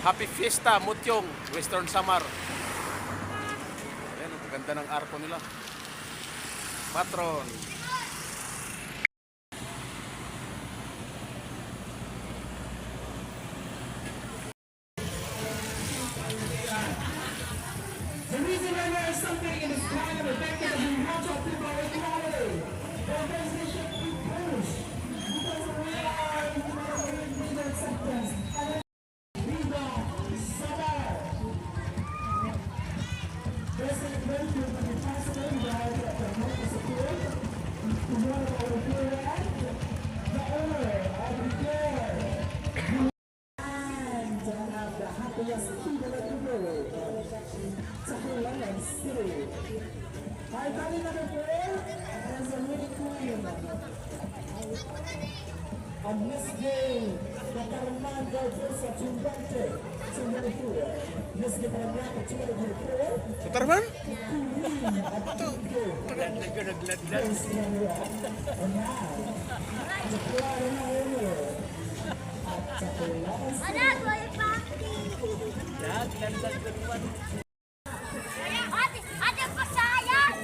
Happy Fiesta, Mutyong, Western Samar. Ayan, ang ganda ng arko nila. Patron. The reason why there is something in this kind of effective and we have to people equality. The organization we push because we are in the acceptance and we don't suffer. There's a great group of the president that promote the support to one of our period, the owner of the care, and to have the happiest people in the world. Tahulangan City. Ay, kali na po as a lady queen. On this day, the Paraman Garza Tumbante, Tumbante, Miss Gibraltar, Tumbante, Sutarman? Anak, boleh pati. Ada pasayan.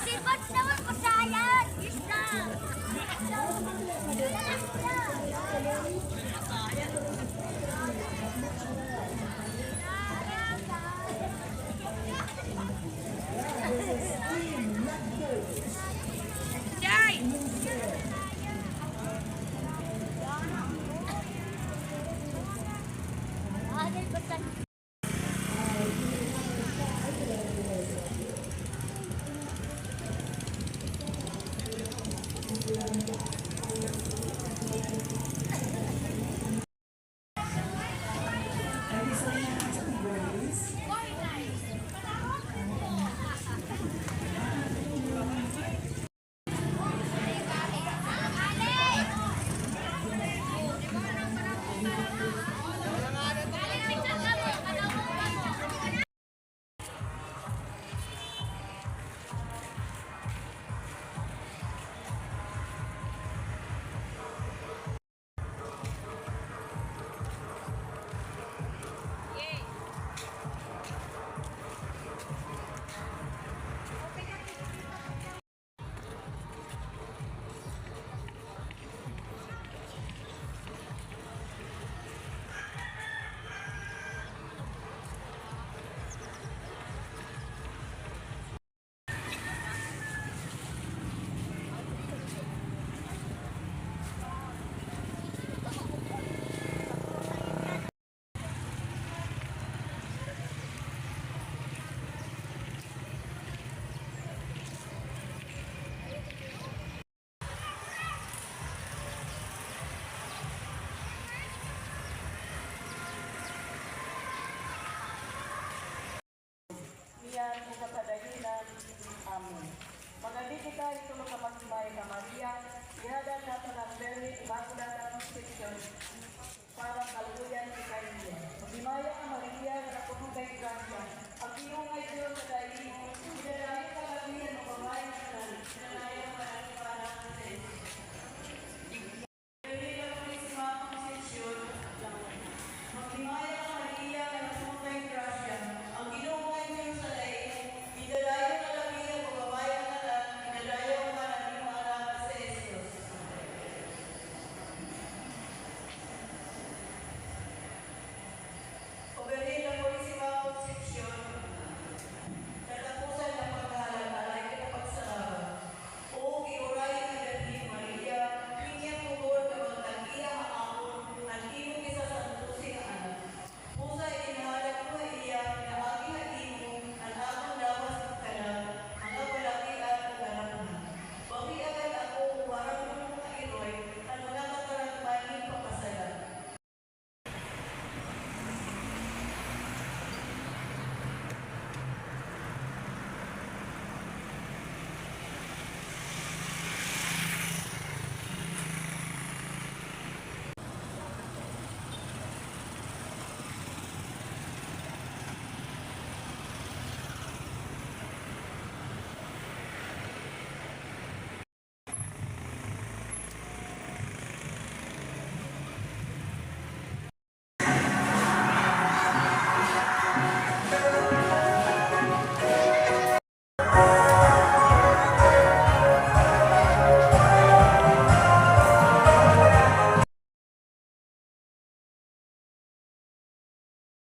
Sibot naman pasayan. Isa. Jai. Ada pesan. Yan po kapadahilan. Mga dito ito makapasimay ka Maria, ihada nato ng very Immaculate Conception para kaluwi